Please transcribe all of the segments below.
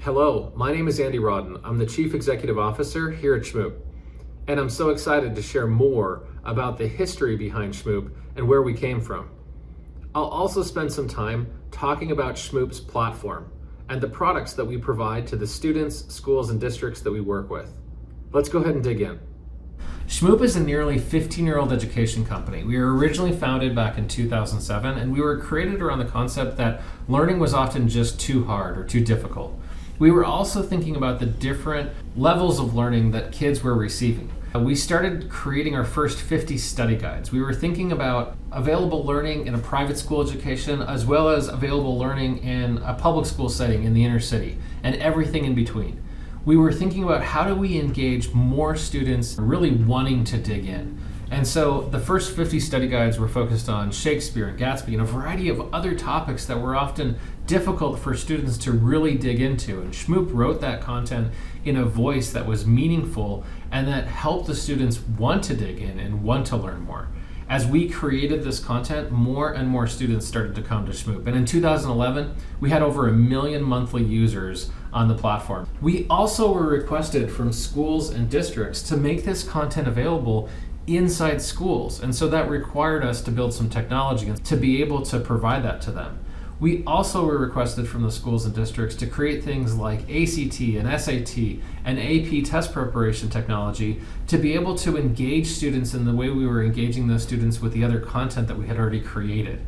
Hello, my name is Andy Rahden. I'm the Chief Executive Officer here at Shmoop, and I'm so excited to share more about the history behind Shmoop and where we came from. I'll also spend some time talking about Shmoop's platform and the products that we provide to the students, schools, and districts that we work with. Let's go ahead and dig in. Shmoop is a nearly 15-year-old education company. We were originally founded back in 2007, and we were created around the concept that learning was often just too hard or too difficult. We were also thinking about the different levels of learning that kids were receiving. We started creating our first 50 study guides. We were thinking about available learning in a private school education as well as available learning in a public school setting in the inner city and everything in between. We were thinking about how do we engage more students really wanting to dig in. And so the first 50 study guides were focused on Shakespeare and Gatsby and a variety of other topics that were often difficult for students to really dig into. And Shmoop wrote that content in a voice that was meaningful and that helped the students want to dig in and want to learn more. As we created this content, more and more students started to come to Shmoop. And in 2011, we had over 1 million monthly users on the platform. We also were requested from schools and districts to make this content available inside schools. And so that required us to build some technology to be able to provide that to them. We also were requested from the schools and districts to create things like ACT and SAT and AP test preparation technology to be able to engage students in the way we were engaging those students with the other content that we had already created.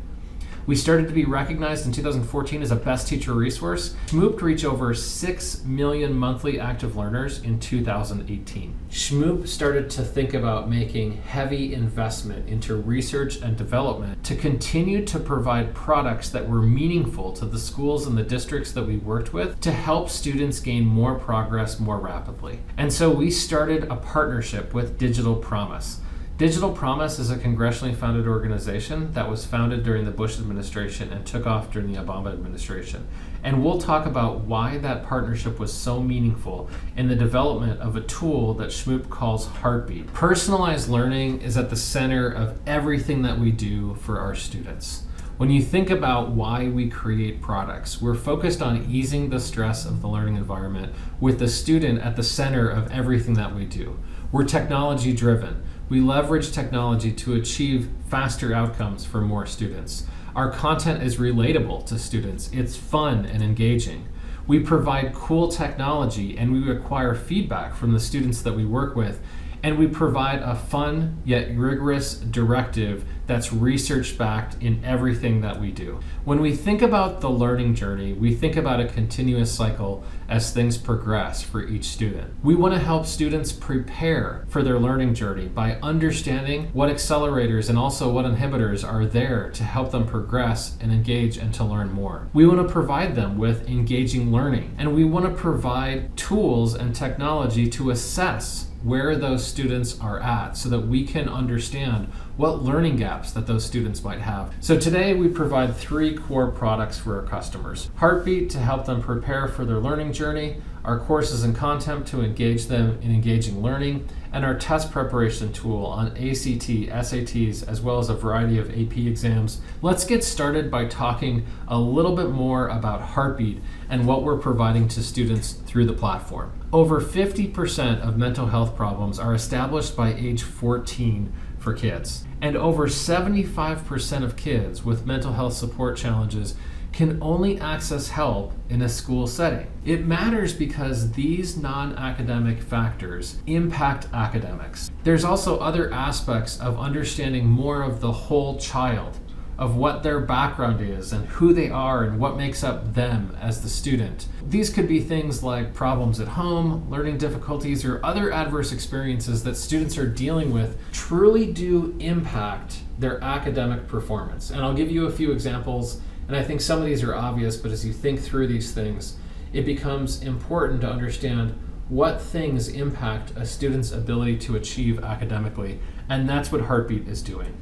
We started to be recognized in 2014 as a best teacher resource. Shmoop reached over 6 million monthly active learners in 2018. Shmoop started to think about making heavy investment into research and development to continue to provide products that were meaningful to the schools and the districts that we worked with to help students gain more progress more rapidly. And so we started a partnership with Digital Promise. Digital Promise is a congressionally founded organization that was founded during the Bush administration and took off during the Obama administration. And we'll talk about why that partnership was so meaningful in the development of a tool that Shmoop calls Heartbeat. Personalized learning is at the center of everything that we do for our students. When you think about why we create products, we're focused on easing the stress of the learning environment with the student at the center of everything that we do. We're technology driven. We leverage technology to achieve faster outcomes for more students. Our content is relatable to students. It's fun and engaging. We provide cool technology and we require feedback from the students that we work with. And we provide a fun yet rigorous directive that's research-backed in everything that we do. When we think about the learning journey, we think about a continuous cycle as things progress for each student. We want to help students prepare for their learning journey by understanding what accelerators and also what inhibitors are there to help them progress and engage and to learn more. We want to provide them with engaging learning, and we want to provide tools and technology to assess where those students are at so that we can understand what learning gaps that those students might have. So today we provide 3 core products for our customers. Heartbeat to help them prepare for their learning journey, our courses and content to engage them in engaging learning, and our test preparation tool on ACT, SATs, as well as a variety of AP exams. Let's get started by talking a little bit more about Heartbeat and what we're providing to students through the platform. Over 50% of mental health problems are established by age 14 for kids. And over 75% of kids with mental health support challenges can only access help in a school setting. It matters because these non-academic factors impact academics. There's also other aspects of understanding more of the whole child, of what their background is and who they are and what makes up them as the student. These could be things like problems at home, learning difficulties, or other adverse experiences that students are dealing with truly do impact their academic performance. And I'll give you a few examples, and I think some of these are obvious, but as you think through these things, it becomes important to understand what things impact a student's ability to achieve academically, and that's what Heartbeat is doing.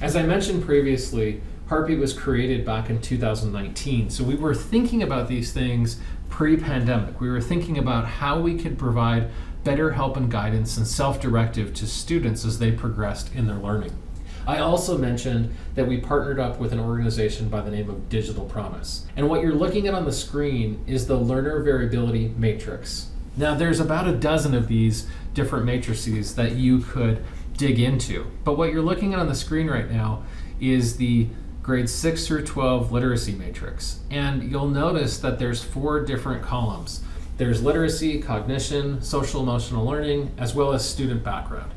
As I mentioned previously, Heartbeat was created back in 2019, so we were thinking about these things pre-pandemic. We were thinking about how we could provide better help and guidance and self-directive to students as they progressed in their learning. I also mentioned that we partnered up with an organization by the name of Digital Promise. And what you're looking at on the screen is the learner variability matrix. Now, there's about a dozen of these different matrices that you could dig into. But what you're looking at on the screen right now is the grades 6 through 12 literacy matrix. And you'll notice that there's 4 different columns. There's literacy, cognition, social emotional learning, as well as student background.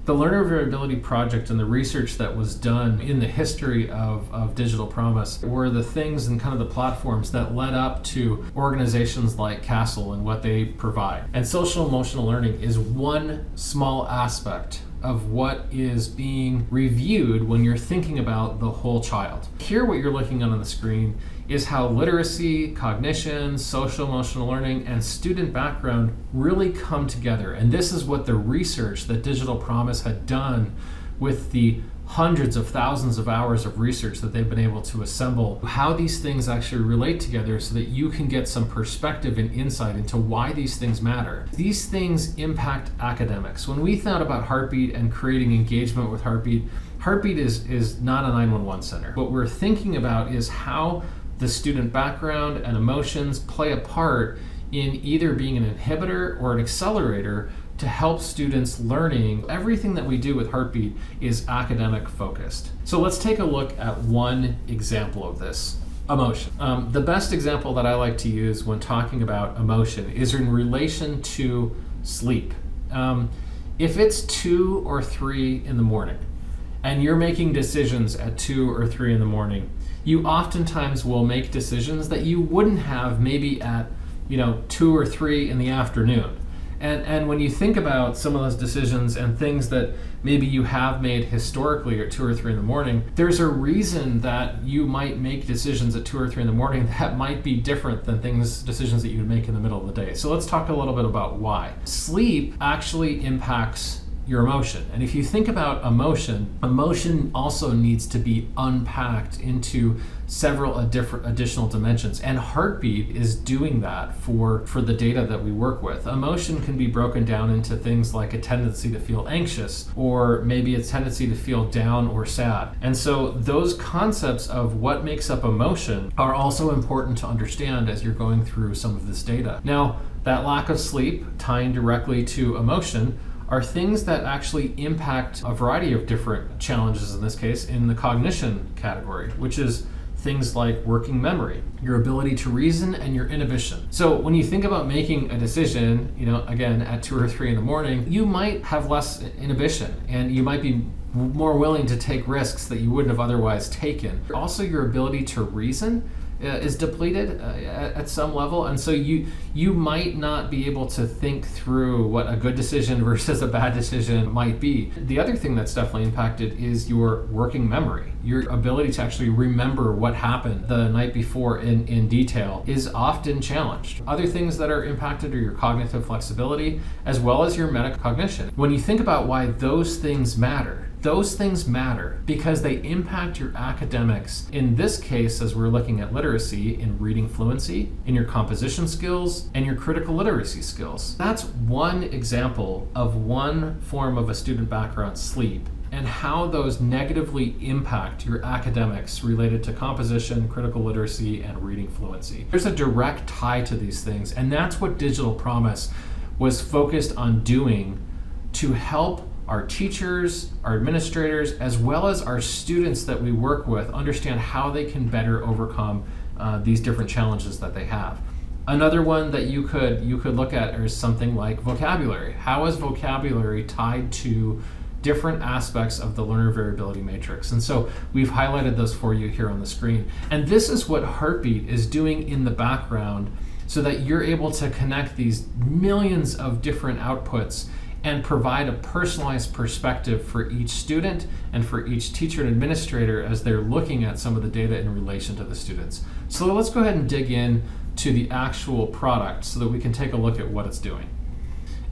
The Learner Variability Project and the research that was done in the history of Digital Promise were the things and kind of the platforms that led up to organizations like CASEL and what they provide. And social emotional learning is one small aspect of what is being reviewed when you're thinking about the whole child. Here, what you're looking at on the screen is how literacy, cognition, social emotional learning, and student background really come together. And this is what the research that Digital Promise had done with the hundreds of thousands of hours of research that they've been able to assemble, how these things actually relate together so that you can get some perspective and insight into why these things matter. These things impact academics. When we thought about Heartbeat and creating engagement with Heartbeat, Heartbeat is not a 911 center. What we're thinking about is how the student background and emotions play a part in either being an inhibitor or an accelerator to help students learning. Everything that we do with Heartbeat is academic focused. So let's take a look at one example of this. Emotion. The best example that I like to use when talking about emotion is in relation to sleep. If it's 2 or 3 in the morning and you're making decisions at 2 or 3 in the morning, you oftentimes will make decisions that you wouldn't have maybe at 2 or 3 in the afternoon. And when you think about some of those decisions and things that maybe you have made historically at 2 or 3 in the morning, there's a reason that you might make decisions at 2 or 3 in the morning that might be different than decisions that you would make in the middle of the day. So let's talk a little bit about why. Sleep actually impacts your emotion. And if you think about emotion also needs to be unpacked into several different additional dimensions. And Heartbeat is doing that for the data that we work with. Emotion can be broken down into things like a tendency to feel anxious, or maybe a tendency to feel down or sad. And so those concepts of what makes up emotion are also important to understand as you're going through some of this data. Now, that lack of sleep tying directly to emotion are things that actually impact a variety of different challenges, in this case, in the cognition category, which is things like working memory, your ability to reason, and your inhibition. So when you think about making a decision, again, at 2 or 3 in the morning, you might have less inhibition and you might be more willing to take risks that you wouldn't have otherwise taken. Also, your ability to reason is depleted at some level, and so you might not be able to think through what a good decision versus a bad decision might be. The other thing that's definitely impacted is your working memory. Your ability to actually remember what happened the night before in detail is often challenged. Other things that are impacted are your cognitive flexibility as well as your metacognition. When you think about why those things matter because they impact your academics. In this case, as we're looking at literacy, in reading fluency, in your composition skills, and your critical literacy skills. That's one example of one form of a student background, sleep, and how those negatively impact your academics related to composition, critical literacy, and reading fluency. There's a direct tie to these things, and that's what Digital Promise was focused on doing to help our teachers, our administrators, as well as our students that we work with understand how they can better overcome these different challenges that they have. Another one that you could look at is something like vocabulary. How is vocabulary tied to different aspects of the learner variability matrix? And so we've highlighted those for you here on the screen. And this is what Heartbeat is doing in the background so that you're able to connect these millions of different outputs and provide a personalized perspective for each student and for each teacher and administrator as they're looking at some of the data in relation to the students. So let's go ahead and dig in to the actual product so that we can take a look at what it's doing.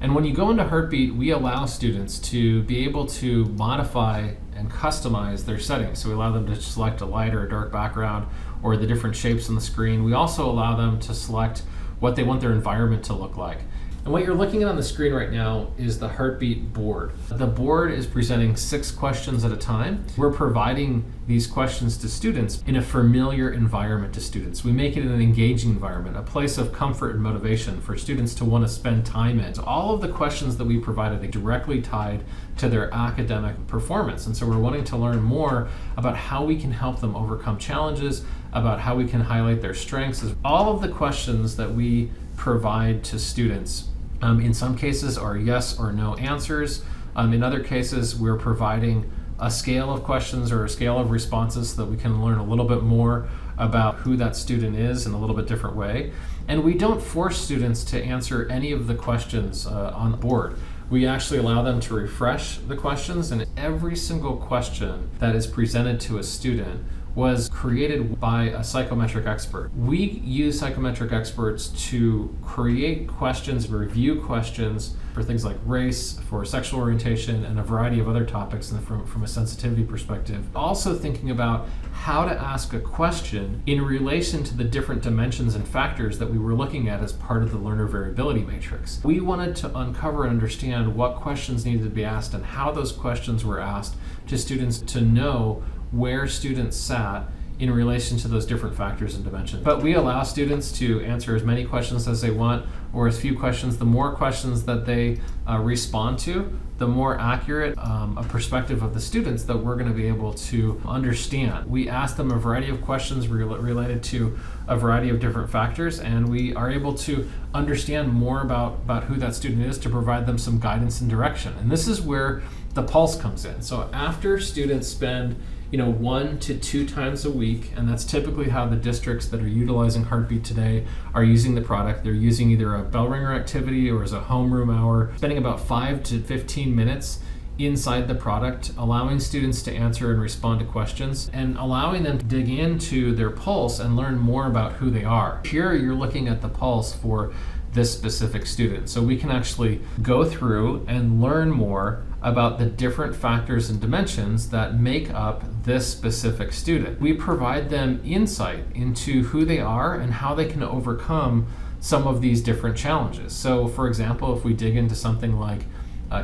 And when you go into Heartbeat, we allow students to be able to modify and customize their settings. So we allow them to select a light or a dark background or the different shapes on the screen. We also allow them to select what they want their environment to look like. And what you're looking at on the screen right now is the heartbeat board. The board is presenting 6 questions at a time. We're providing these questions to students in a familiar environment to students. We make it an engaging environment, a place of comfort and motivation for students to want to spend time in. So all of the questions that we provided are directly tied to their academic performance. And so we're wanting to learn more about how we can help them overcome challenges, about how we can highlight their strengths. All of the questions that we provide to students in some cases are yes or no answers. In other cases, we're providing a scale of questions or a scale of responses so that we can learn a little bit more about who that student is in a little bit different way. And we don't force students to answer any of the questions on the board. We actually allow them to refresh the questions, and every single question that is presented to a student was created by a psychometric expert. We use psychometric experts to create questions, review questions for things like race, for sexual orientation, and a variety of other topics from a sensitivity perspective. Also thinking about how to ask a question in relation to the different dimensions and factors that we were looking at as part of the learner variability matrix. We wanted to uncover and understand what questions needed to be asked and how those questions were asked to students to know where students sat in relation to those different factors and dimensions. But we allow students to answer as many questions as they want or as few questions. The more questions that they respond to, the more accurate a perspective of the students that we're going to be able to understand. We ask them a variety of questions related to a variety of different factors, and we are able to understand more about who that student is to provide them some guidance and direction. And this is where the pulse comes in. So after students spend 1 to 2 times a week, and that's typically how the districts that are utilizing Heartbeat today are using the product. They're using either a bell ringer activity or as a homeroom hour, spending about 5 to 15 minutes inside the product, allowing students to answer and respond to questions, and allowing them to dig into their pulse and learn more about who they are. Here you're looking at the pulse for this specific student. So we can actually go through and learn more about the different factors and dimensions that make up this specific student. We provide them insight into who they are and how they can overcome some of these different challenges. So for example, if we dig into something like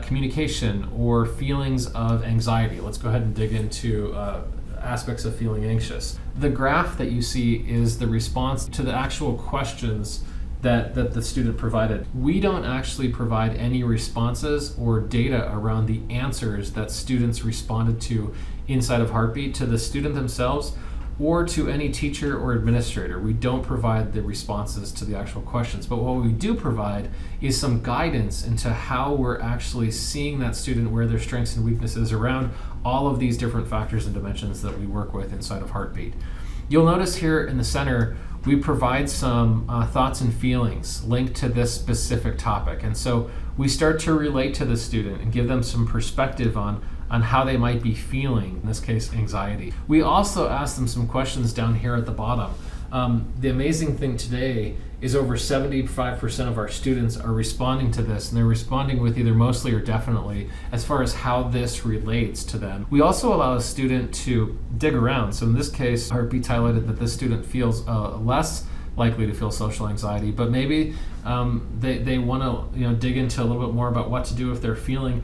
communication or feelings of anxiety, let's go ahead and dig into aspects of feeling anxious. The graph that you see is the response to the actual questions that the student provided. We don't actually provide any responses or data around the answers that students responded to inside of Heartbeat to the student themselves or to any teacher or administrator. We don't provide the responses to the actual questions, but what we do provide is some guidance into how we're actually seeing that student, where their strengths and weaknesses around all of these different factors and dimensions that we work with inside of Heartbeat. You'll notice here in the center, we provide some thoughts and feelings linked to this specific topic. And so we start to relate to the student and give them some perspective on how they might be feeling, in this case, anxiety. We also ask them some questions down here at the bottom. The amazing thing today is over 75% of our students are responding to this, and they're responding with either mostly or definitely as far as how this relates to them. We also allow a student to dig around. So in this case, Heartbeat's highlighted that this student feels less likely to feel social anxiety, but maybe they want to dig into a little bit more about what to do if they're feeling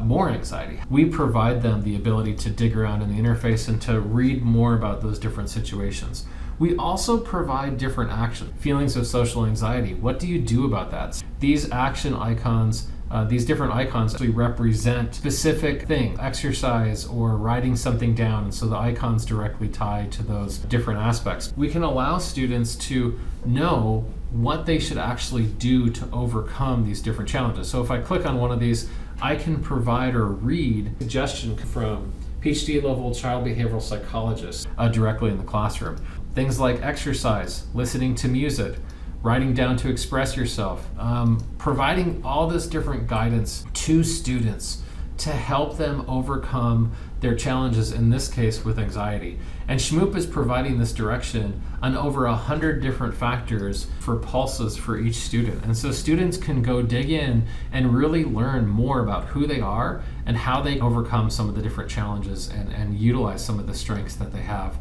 more anxiety. We provide them the ability to dig around in the interface and to read more about those different situations. We also provide different actions. Feelings of social anxiety, what do you do about that? These action icons, these different icons actually represent specific things, exercise or writing something down, and so the icons directly tie to those different aspects. We can allow students to know what they should actually do to overcome these different challenges. So if I click on one of these, I can provide or read suggestion from PhD level child behavioral psychologists directly in the classroom. Things like exercise, listening to music, writing down to express yourself, providing all this different guidance to students to help them overcome their challenges, in this case with anxiety. And Shmoop is providing this direction on over 100 different factors for pulses for each student. And so students can go dig in and really learn more about who they are and how they overcome some of the different challenges and utilize some of the strengths that they have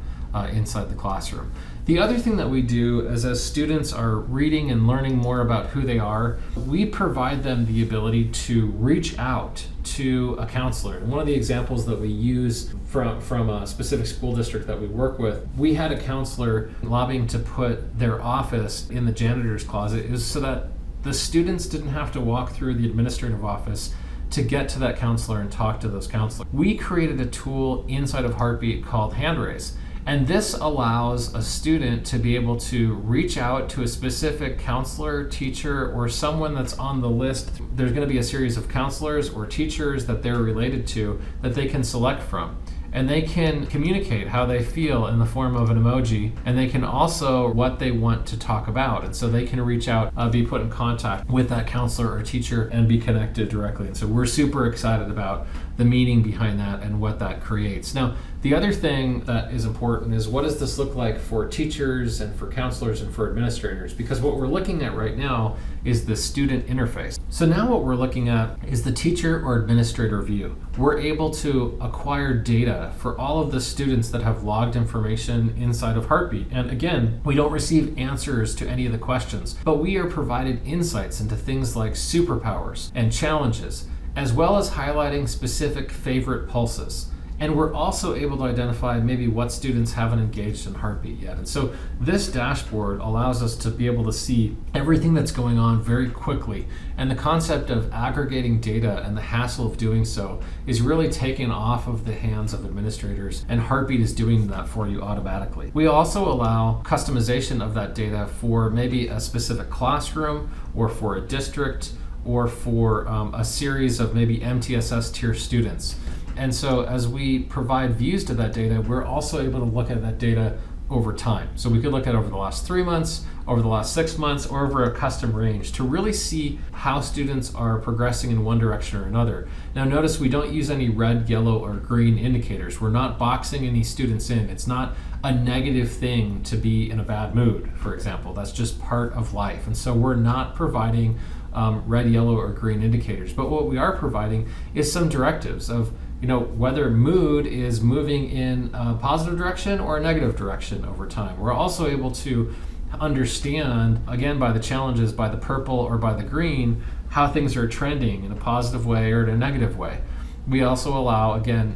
inside the classroom. The other thing that we do is, as students are reading and learning more about who they are, we provide them the ability to reach out to a counselor. And one of the examples that we use from a specific school district that we work with, we had a counselor lobbying to put their office in the janitor's closet. It was so that the students didn't have to walk through the administrative office to get to that counselor and talk to those counselors. We created a tool inside of Heartbeat called Hand Raise. And this allows a student to be able to reach out to a specific counselor, teacher, or someone that's on the list. There's going to be a series of counselors or teachers that they're related to that they can select from. And they can communicate how they feel in the form of an emoji, and they can also what they want to talk about. And so they can reach out, be put in contact with that counselor or teacher and be connected directly. And so we're super excited about the meaning behind that and what that creates. Now, the other thing that is important is, what does this look like for teachers and for counselors and for administrators? Because what we're looking at right now is the student interface. So now what we're looking at is the teacher or administrator view. We're able to acquire data for all of the students that have logged information inside of Heartbeat. And again, we don't receive answers to any of the questions, but we are provided insights into things like superpowers and challenges, as well as highlighting specific favorite pulses. And we're also able to identify maybe what students haven't engaged in Heartbeat yet. And so this dashboard allows us to be able to see everything that's going on very quickly. And the concept of aggregating data and the hassle of doing so is really taken off of the hands of administrators, and Heartbeat is doing that for you automatically. We also allow customization of that data for maybe a specific classroom or for a district or for a series of maybe MTSS tier students. And so as we provide views to that data, we're also able to look at that data over time. So we could look at over the last 3 months, over the last 6 months, or over a custom range to really see how students are progressing in one direction or another. Now notice we don't use any red, yellow, or green indicators. We're not boxing any students in. It's not a negative thing to be in a bad mood, for example. That's just part of life. And so we're not providing red, yellow, or green indicators. But what we are providing is some directives of whether mood is moving in a positive direction or a negative direction over time. We're also able to understand, again, by the challenges, by the purple or by the green, how things are trending in a positive way or in a negative way. We also allow, again,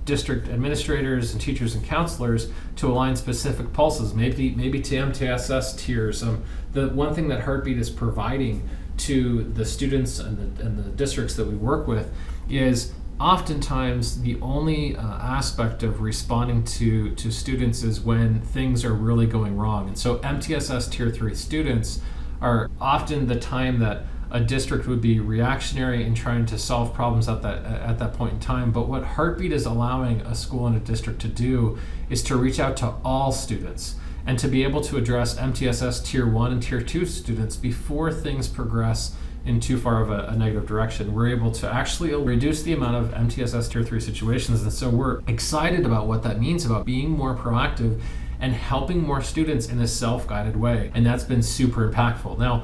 district administrators and teachers and counselors to align specific pulses, maybe to MTSS tiers. The one thing that Heartbeat is providing to the students and the districts that we work with is oftentimes the only aspect of responding to students is when things are really going wrong. And so MTSS Tier 3 students are often the time that a district would be reactionary in trying to solve problems at that point in time. But what Heartbeat is allowing a school and a district to do is to reach out to all students and to be able to address MTSS Tier 1 and Tier 2 students before things progress in too far of a negative direction. We're able to actually reduce the amount of MTSS Tier 3 situations. And so we're excited about what that means about being more proactive and helping more students in a self-guided way. And that's been super impactful. Now,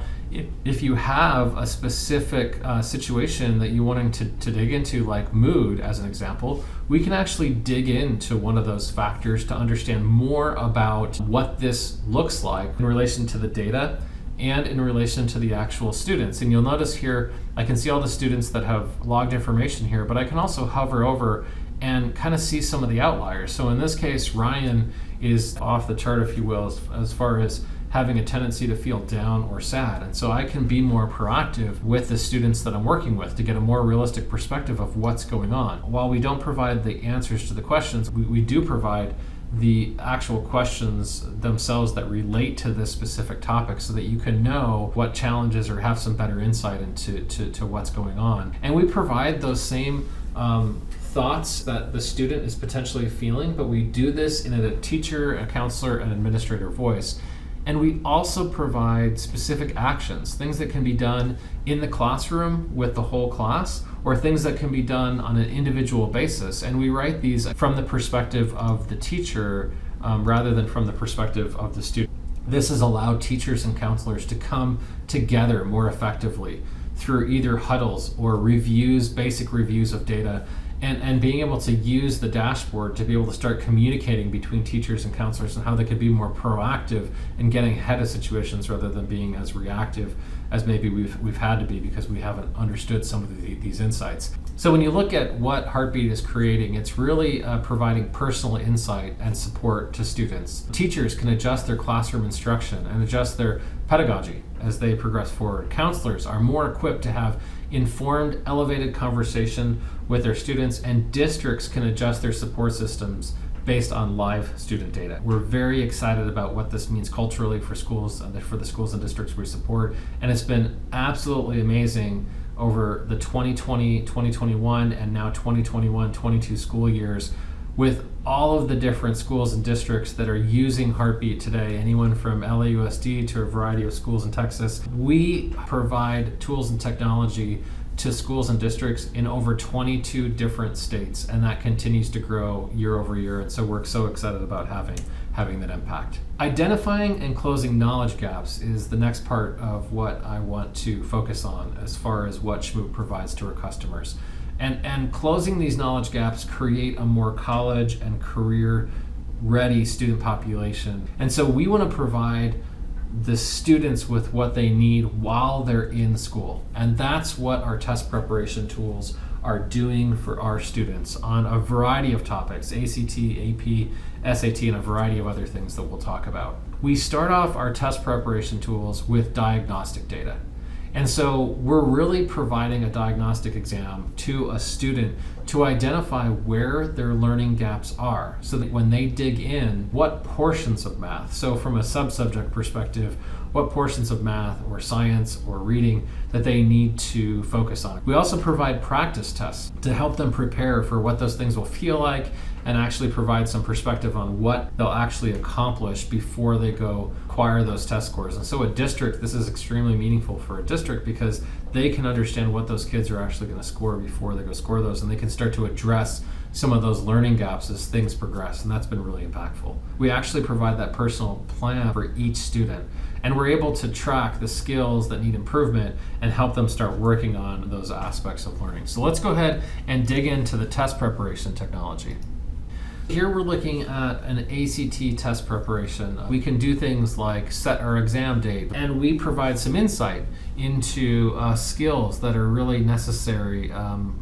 if you have a specific situation that you're wanting to dig into, like mood as an example, we can actually dig into one of those factors to understand more about what this looks like in relation to the data and in relation to the actual students. And you'll notice here, I can see all the students that have logged information here, but I can also hover over and kind of see some of the outliers. So in this case, Ryan is off the chart, if you will, as far as having a tendency to feel down or sad. And so I can be more proactive with the students that I'm working with to get a more realistic perspective of what's going on. While we don't provide the answers to the questions, we do provide the actual questions themselves that relate to this specific topic so that you can know what challenges or have some better insight into what's going on. And we provide those same thoughts that the student is potentially feeling, but we do this in a teacher, a counselor, and administrator voice. And we also provide specific actions, things that can be done in the classroom with the whole class, or things that can be done on an individual basis. And we write these from the perspective of the teacher rather than from the perspective of the student. This has allowed teachers and counselors to come together more effectively through either huddles or reviews, basic reviews of data, and being able to use the dashboard to be able to start communicating between teachers and counselors and how they could be more proactive in getting ahead of situations rather than being as reactive as maybe we've had to be because we haven't understood some of these insights. So when you look at what Heartbeat is creating, it's really providing personal insight and support to students. Teachers can adjust their classroom instruction and adjust their pedagogy as they progress forward. Counselors are more equipped to have informed, elevated conversation with their students, and districts can adjust their support systems based on live student data. We're very excited about what this means culturally for schools and for the schools and districts we support, and it's been absolutely amazing over the 2020, 2021, and now 2021-22 school years with all of the different schools and districts that are using Heartbeat today, anyone from LAUSD to a variety of schools in Texas. We provide tools and technology to schools and districts in over 22 different states, and that continues to grow year over year, and so we're so excited about having that impact. Identifying and closing knowledge gaps is the next part of what I want to focus on as far as what Shmoop provides to our customers. And closing these knowledge gaps create a more college and career ready student population. And so we want to provide the students with what they need while they're in school. And that's what our test preparation tools are doing for our students on a variety of topics, ACT, AP, SAT, and a variety of other things that we'll talk about. We start off our test preparation tools with diagnostic data. And so we're really providing a diagnostic exam to a student to identify where their learning gaps are so that when they dig in, what portions of math, so from a sub-subject perspective, what portions of math or science or reading that they need to focus on. We also provide practice tests to help them prepare for what those things will feel like and actually provide some perspective on what they'll actually accomplish before they go acquire those test scores. And so a district, this is extremely meaningful for a district because they can understand what those kids are actually going to score before they go score those, and they can start to address some of those learning gaps as things progress, and that's been really impactful. We actually provide that personal plan for each student, and we're able to track the skills that need improvement and help them start working on those aspects of learning. So let's go ahead and dig into the test preparation technology. Here we're looking at an ACT test preparation. We can do things like set our exam date, and we provide some insight into skills that are really necessary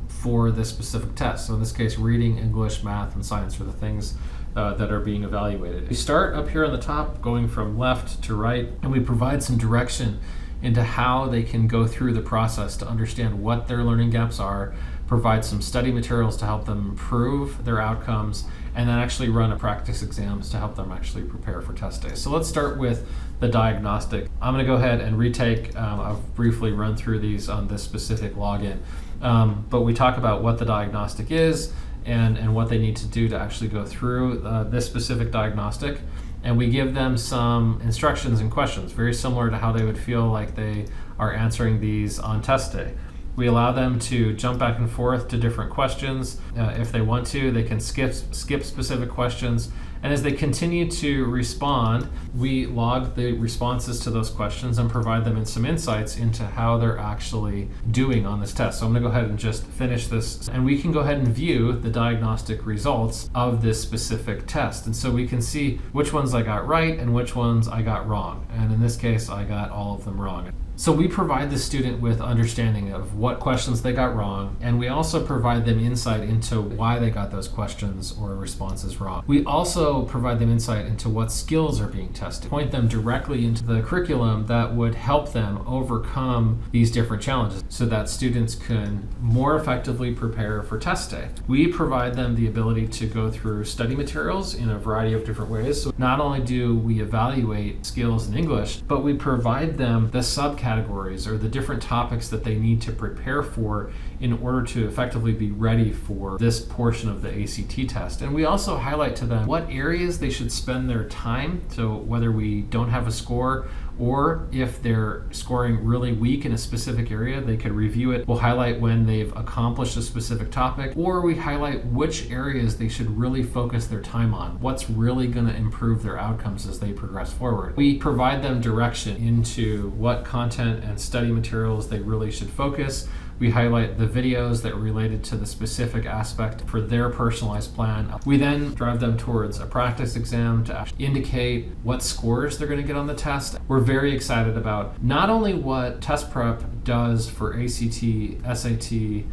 for this specific test. So in this case, reading, English, math, and science are the things that are being evaluated. We start up here on the top, going from left to right, and we provide some direction into how they can go through the process to understand what their learning gaps are, provide some study materials to help them improve their outcomes, and then actually run a practice exams to help them actually prepare for test days. So let's start with the diagnostic. I'm going to go ahead and retake, I'll briefly run through these on this specific login, but we talk about what the diagnostic is and what they need to do to actually go through this specific diagnostic. And we give them some instructions and questions, very similar to how they would feel like they are answering these on test day. We allow them to jump back and forth to different questions. If they want to, they can skip specific questions. And as they continue to respond, we log the responses to those questions and provide them in some insights into how they're actually doing on this test. So I'm going to go ahead and just finish this, and we can go ahead and view the diagnostic results of this specific test. And so we can see which ones I got right and which ones I got wrong. And in this case, I got all of them wrong. So we provide the student with understanding of what questions they got wrong, and we also provide them insight into why they got those questions or responses wrong. We also provide them insight into what skills are being tested, point them directly into the curriculum that would help them overcome these different challenges so that students can more effectively prepare for test day. We provide them the ability to go through study materials in a variety of different ways. So not only do we evaluate skills in English, but we provide them the subcategories or the different topics that they need to prepare for in order to effectively be ready for this portion of the ACT test. And we also highlight to them what areas they should spend their time. So whether we don't have a score or if they're scoring really weak in a specific area, they could review it. We'll highlight when they've accomplished a specific topic, or we highlight which areas they should really focus their time on, what's really going to improve their outcomes as they progress forward. We provide them direction into what content and study materials they really should focus. We highlight the videos that are related to the specific aspect for their personalized plan. We then drive them towards a practice exam to actually indicate what scores they're going to get on the test. We're very excited about not only what test prep does for ACT, SAT,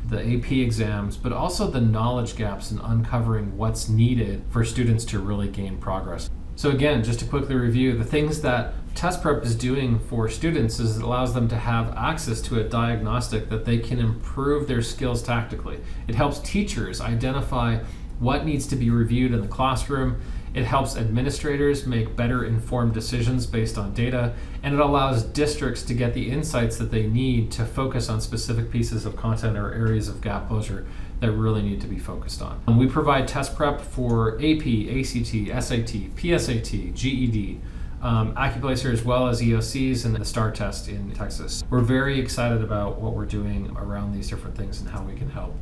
the AP exams, but also the knowledge gaps in uncovering what's needed for students to really gain progress. So again, just to quickly review, the things that test prep is doing for students is it allows them to have access to a diagnostic that they can improve their skills tactically. It helps teachers identify what needs to be reviewed in the classroom. It helps administrators make better informed decisions based on data, and it allows districts to get the insights that they need to focus on specific pieces of content or areas of gap closure that really need to be focused on. We provide test prep for AP, ACT, SAT, PSAT, GED, Accuplacer, as well as EOCs and the STAR test in Texas. We're very excited about what we're doing around these different things and how we can help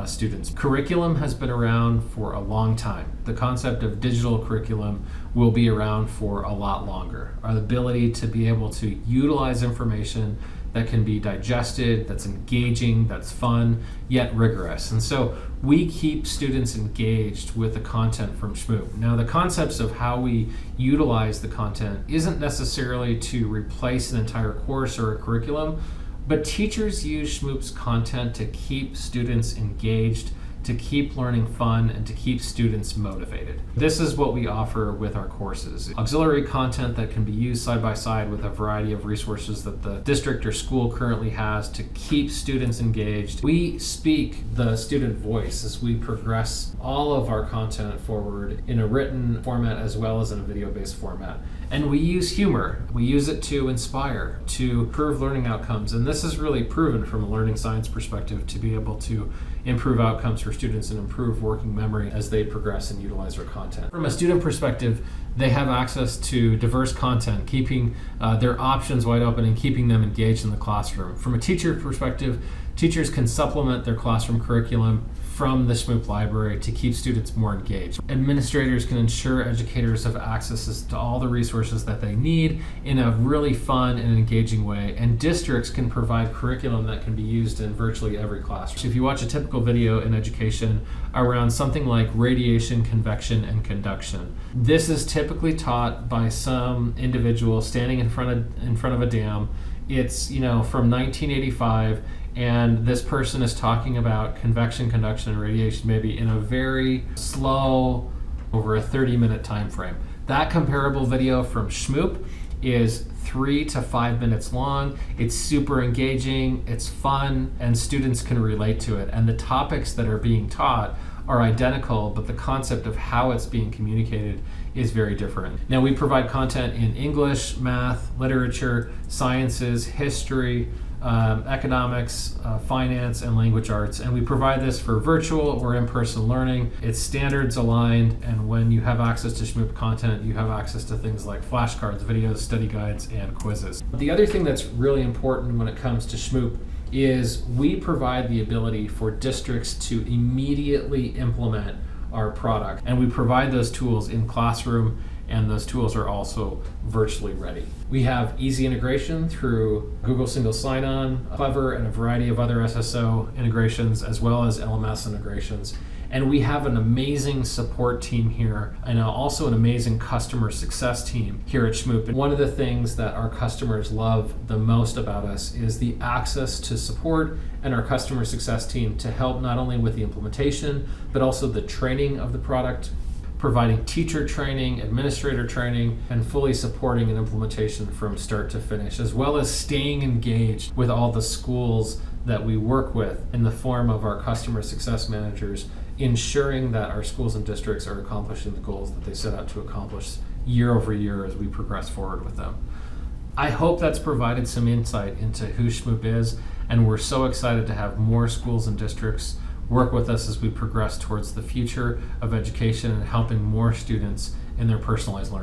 students. Curriculum has been around for a long time. The concept of digital curriculum will be around for a lot longer. Our ability to be able to utilize information that can be digested, that's engaging, that's fun, yet rigorous. And so we keep students engaged with the content from Shmoop. Now, the concepts of how we utilize the content isn't necessarily to replace an entire course or a curriculum, but teachers use Shmoop's content to keep students engaged, to keep learning fun, and to keep students motivated. This is what we offer with our courses. Auxiliary content that can be used side by side with a variety of resources that the district or school currently has to keep students engaged. We speak the student voice as we progress all of our content forward in a written format as well as in a video-based format. And we use humor. We use it to inspire, to improve learning outcomes. And this is really proven from a learning science perspective to be able to improve outcomes for students and improve working memory as they progress and utilize our content. From a student perspective, they have access to diverse content, keeping their options wide open and keeping them engaged in the classroom. From a teacher perspective, teachers can supplement their classroom curriculum from the Shmoop library to keep students more engaged. Administrators can ensure educators have access to all the resources that they need in a really fun and engaging way, and districts can provide curriculum that can be used in virtually every classroom. If you watch a typical video in education around something like radiation, convection, and conduction, this is typically taught by some individual standing in front of a dam. It's from 1985, and this person is talking about convection, conduction, and radiation maybe in a very slow, over a 30-minute time frame. That comparable video from Shmoop is 3 to 5 minutes long. It's super engaging, it's fun, and students can relate to it. And the topics that are being taught are identical, but the concept of how it's being communicated is very different. Now, we provide content in English, math, literature, sciences, history, economics, finance, and language arts. And we provide this for virtual or in-person learning. It's standards aligned, and when you have access to Shmoop content, you have access to things like flashcards, videos, study guides, and quizzes. The other thing that's really important when it comes to Shmoop is we provide the ability for districts to immediately implement our product, and we provide those tools in classroom, and those tools are also virtually ready. We have easy integration through Google Single Sign-On, Clever, and a variety of other SSO integrations, as well as LMS integrations. And we have an amazing support team here, and also an amazing customer success team here at Shmoop. And one of the things that our customers love the most about us is the access to support and our customer success team to help not only with the implementation, but also the training of the product, providing teacher training, administrator training, and fully supporting an implementation from start to finish, as well as staying engaged with all the schools that we work with in the form of our customer success managers, ensuring that our schools and districts are accomplishing the goals that they set out to accomplish year over year as we progress forward with them. I hope that's provided some insight into who Shmoop is, and we're so excited to have more schools and districts work with us as we progress towards the future of education and helping more students in their personalized learning.